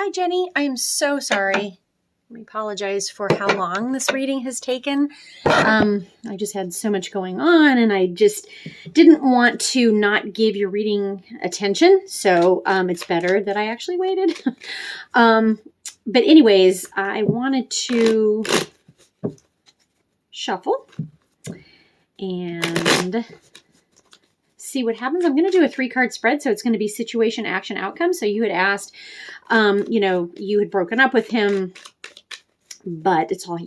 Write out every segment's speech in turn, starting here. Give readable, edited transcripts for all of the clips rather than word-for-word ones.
Hi, Jenny. I am so sorry. I apologize for how long this reading has taken. I just had so much going on and I just didn't want to not give your reading attention. So it's better that I actually waited. But anyways, I wanted to shuffle and see what happens. I'm going to do a 3-card spread. So it's going to be situation, action, outcome. So you had asked, you had broken up with him, but it's all,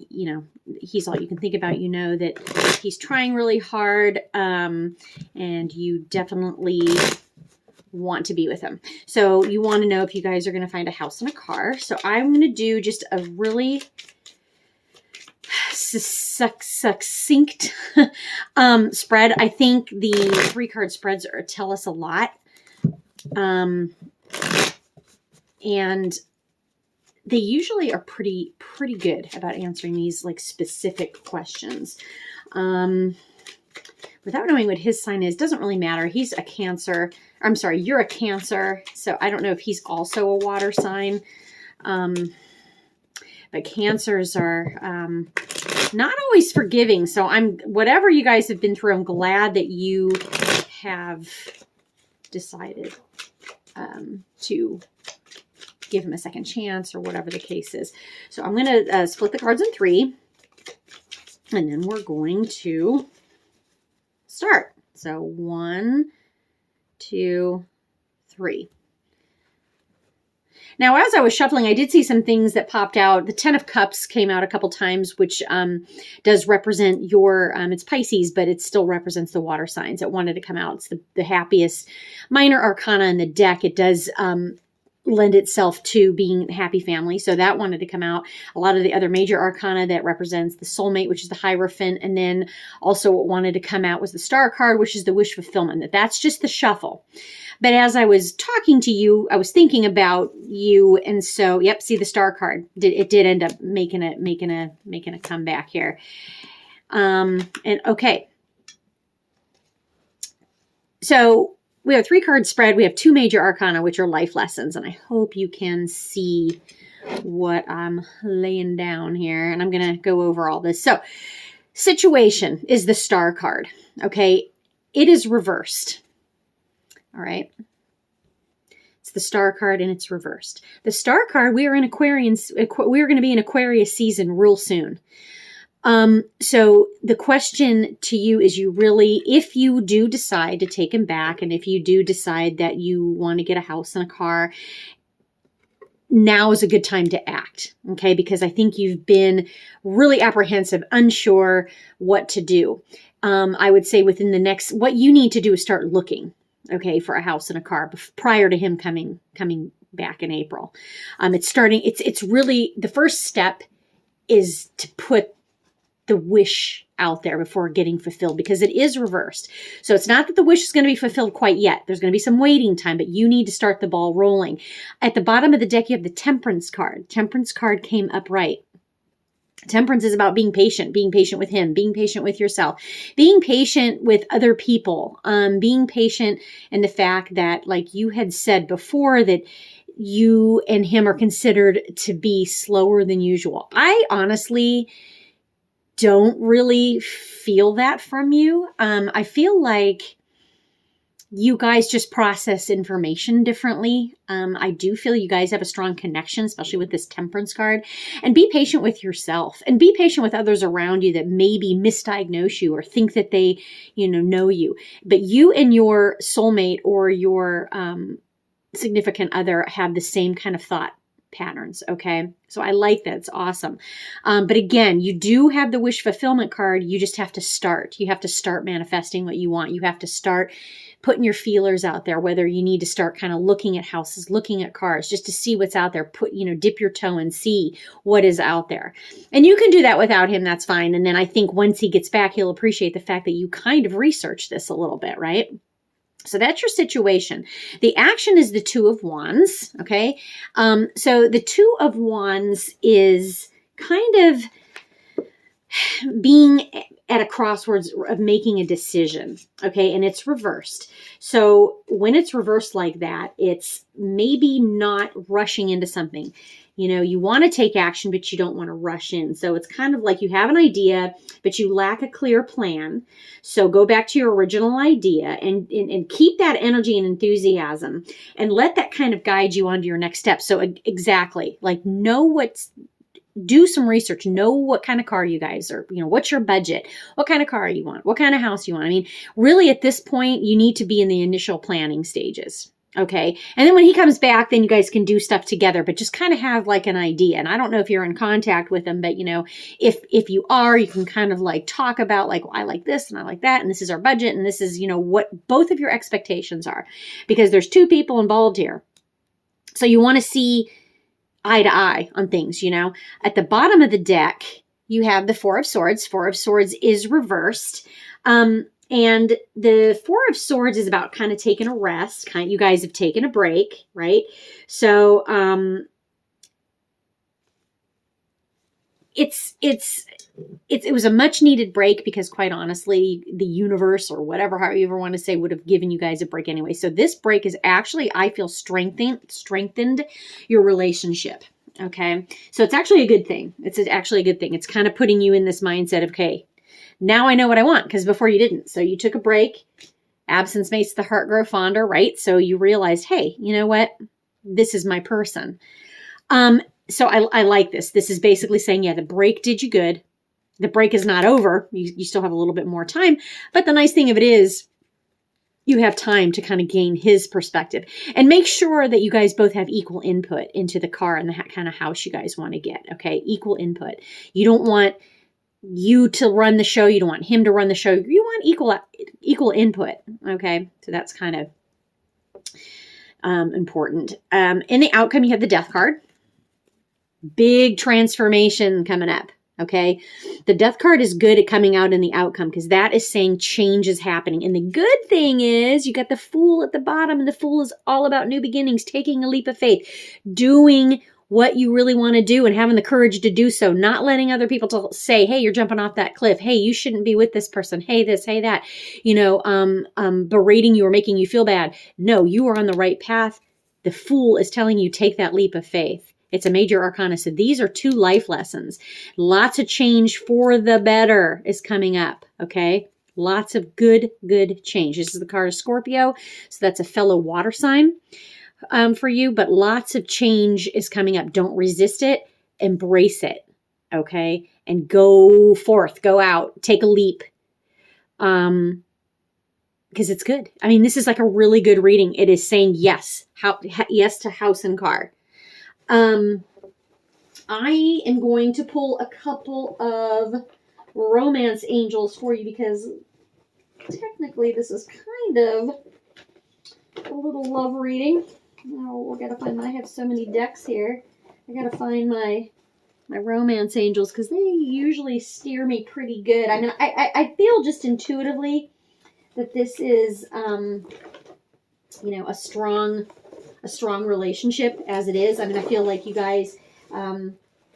he's all you can think about. You know that he's trying really hard, and you definitely want to be with him. So you want to know if you guys are going to find a house and a car. So I'm going to do just a really succinct spread. I think the 3-card spreads tell us a lot. And they usually are pretty good about answering these like specific questions. Without knowing what his sign is, doesn't really matter. He's a Cancer. I'm sorry, you're a Cancer. So I don't know if he's also a water sign. But Cancers are not always forgiving. So whatever you guys have been through, I'm glad that you have decided to give him a second chance or whatever the case is. So I'm going to split the cards in 3 and then we're going to start. So 1, 2, 3. Now, as I was shuffling, I did see some things that popped out. The 10 of Cups came out a couple times, which does represent your, it's Pisces, but it still represents the water signs. It wanted to come out. It's the happiest minor arcana in the deck. It does lend itself to being a happy family. So that wanted to come out. A lot of the other major arcana that represents the soulmate, which is the Hierophant. And then also what wanted to come out was the Star card, which is the wish fulfillment. That's just the shuffle. But as I was talking to you, I was thinking about you. And so, yep, see the Star card. It did end up making a comeback here. And okay. So we have a 3-card spread. We have 2 major arcana, which are life lessons. And I hope you can see what I'm laying down here. And I'm going to go over all this. So situation is the Star card. Okay. It is reversed. All right. It's the Star card and it's reversed. The Star card, we are in Aquarius. We're going to be in Aquarius season real soon. So the question to you is if you do decide to take him back, and if you do decide that you want to get a house and a car, now is a good time to act. Okay. Because I think you've been really apprehensive, unsure what to do. I would say what you need to do is start looking, okay, for a house and a car prior to him coming back in April. It's really the first step is to put the wish out there before getting fulfilled, because it is reversed. So it's not that the wish is going to be fulfilled quite yet. There's going to be some waiting time, but you need to start the ball rolling. At the bottom of the deck, you have the Temperance card. Temperance card came upright. Temperance is about being patient with him, being patient with yourself, being patient with other people, being patient in the fact that, like you had said before, that you and him are considered to be slower than usual. I honestly don't really feel that from you. I feel like you guys just process information differently. I do feel you guys have a strong connection, especially with this Temperance card. And be patient with yourself and be patient with others around you that maybe misdiagnose you or think that they, know you. But you and your soulmate or your significant other have the same kind of thought patterns. Okay. So I like that. It's awesome. But again, you do have the wish fulfillment card. You just have to start. You have to start manifesting what you want. You have to start putting your feelers out there, whether you need to start kind of looking at houses, looking at cars, just to see what's out there. Dip your toe and see what is out there. And you can do that without him. That's fine. And then I think once he gets back, he'll appreciate the fact that you kind of researched this a little bit, right? So that's your situation. The action is the 2 of Wands. Okay. So the 2 of Wands is kind of being at a crossroads of making a decision, okay? And it's reversed. So when it's reversed like that, it's maybe not rushing into something. You know, you want to take action, but you don't want to rush in. So it's kind of like you have an idea, but you lack a clear plan. So go back to your original idea and keep that energy and enthusiasm and let that kind of guide you onto your next step. So exactly, like do some research, know what kind of car you guys are, you know, what's your budget, what kind of car you want, what kind of house you want. I mean, really at this point, you need to be in the initial planning stages. Okay. And then when he comes back, then you guys can do stuff together, but just kind of have like an idea. And I don't know if you're in contact with him, but you know, if you are, you can kind of like talk about like, well, I like this and I like that. And this is our budget. And this is, you know, what both of your expectations are, because there's two people involved here. So you want to see eye to eye on things, you know. At the bottom of the deck, you have the Four of Swords. Four of Swords is reversed. And the Four of Swords is about kind of taking a rest. You guys have taken a break, right? So it was a much needed break because quite honestly, the universe or whatever, however you ever want to say, would have given you guys a break anyway. So this break is actually, I feel, strengthened your relationship. Okay. So it's actually a good thing. It's actually a good thing. It's kind of putting you in this mindset of, okay, now I know what I want, because before you didn't. So you took a break. Absence makes the heart grow fonder, right? So you realized, hey, you know what? This is my person. So I like this. This is basically saying, yeah, the break did you good. The break is not over. You still have a little bit more time. But the nice thing of it is you have time to kind of gain his perspective and make sure that you guys both have equal input into the car and the kind of house you guys want to get. Okay. Equal input. You don't want you to run the show. You don't want him to run the show. You want equal input. Okay. So that's kind of important. In the outcome, you have the Death card. Big transformation coming up. Okay. The Death card is good at coming out in the outcome because that is saying change is happening. And the good thing is you got the Fool at the bottom, and the Fool is all about new beginnings, taking a leap of faith, doing what you really want to do and having the courage to do so, not letting other people say, hey, you're jumping off that cliff. Hey, you shouldn't be with this person. Hey, this, hey, that, you know, berating you or making you feel bad. No, you are on the right path. The Fool is telling you take that leap of faith. It's a major arcana. So these are 2 life lessons. Lots of change for the better is coming up. Okay. Lots of good change. This is the card of Scorpio. So that's a fellow water sign for you, but lots of change is coming up. Don't resist it. Embrace it. Okay. And go forth, go out, take a leap. Because it's good. I mean, this is like a really good reading. It is saying yes. Yes to house and car. I am going to pull a couple of romance angels for you because technically this is kind of a little love reading. Oh, we gotta find. I have so many decks here. I gotta find my romance angels because they usually steer me pretty good. I mean, I feel just intuitively that this is, you know, a strong relationship as it is. I mean, I feel like you guys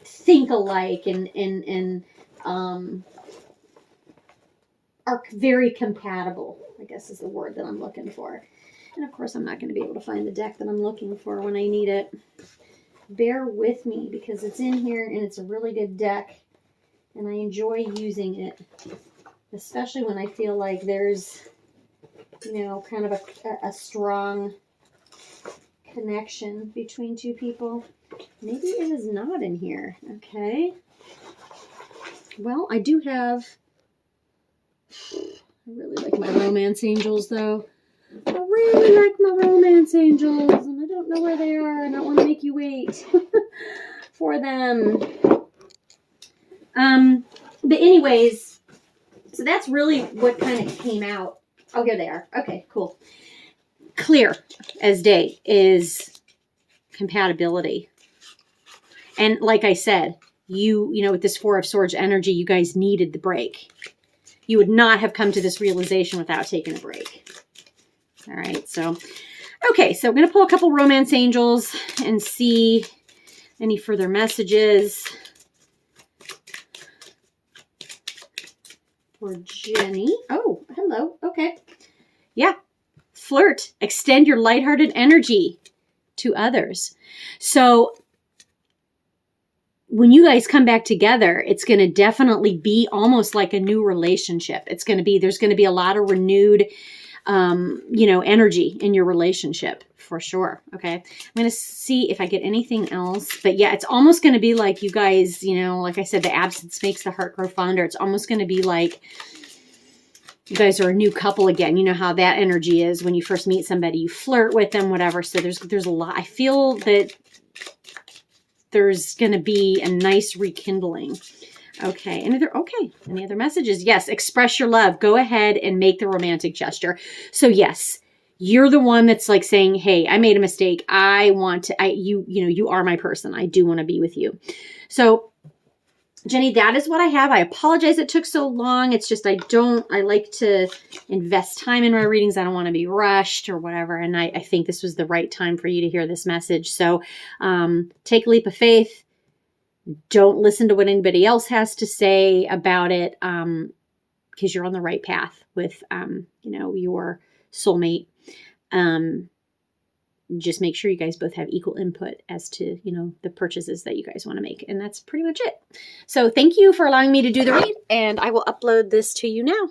think alike and are very compatible, I guess is the word that I'm looking for. And of course, I'm not going to be able to find the deck that I'm looking for when I need it. Bear with me because it's in here and it's a really good deck and I enjoy using it, especially when I feel like there's, you know, kind of a strong connection between 2 people. Maybe it is not in here. Okay. Well, I do have, I really like my romance angels though. I really like my romance angels and I don't know where they are and I don't want to make you wait for them. But anyways, so that's really what kind of came out. Oh, here they are. Okay, cool. Clear as day is compatibility. And like I said, you know, with this Four of Swords energy, you guys needed the break. You would not have come to this realization without taking a break. All right. So, okay. So I'm going to pull a couple romance angels and see any further messages. for Jenny. Oh, hello. Okay. Yeah. Flirt. Extend your lighthearted energy to others. So when you guys come back together, it's going to definitely be almost like a new relationship. There's going to be a lot of renewed, energy in your relationship for sure. Okay. I'm going to see if I get anything else, but yeah, it's almost going to be like you guys, like I said, the absence makes the heart grow fonder. It's almost going to be like you guys are a new couple again. You know how that energy is when you first meet somebody, you flirt with them, whatever. So there's a lot. I feel that there's going to be a nice rekindling. Okay. Any other messages? Yes. Express your love. Go ahead and make the romantic gesture. So yes, you're the one that's like saying, hey, I made a mistake. You are my person. I do want to be with you. So Jenny, that is what I have. I apologize it took so long. It's just I like to invest time in my readings. I don't want to be rushed or whatever. And I think this was the right time for you to hear this message. So take a leap of faith. Don't listen to what anybody else has to say about it because you're on the right path with, your soulmate. Just make sure you guys both have equal input as to, the purchases that you guys want to make. And that's pretty much it. So thank you for allowing me to do the read, and I will upload this to you now.